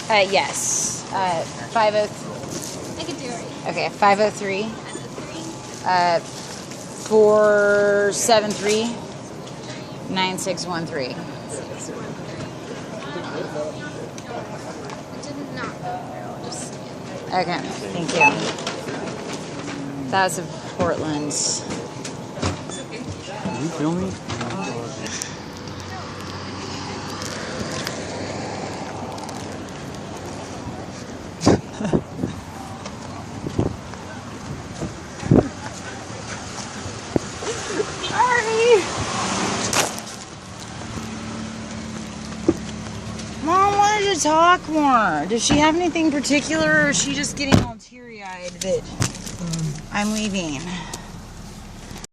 Yes. 50. I could do it. Okay, 503. 473 9613. It did not go through. Just Okay, thank you. That's of Portland. Are you filming? Sorry. Mom wanted to talk more. Does she have anything particular, or is she just getting all teary-eyed that I'm leaving?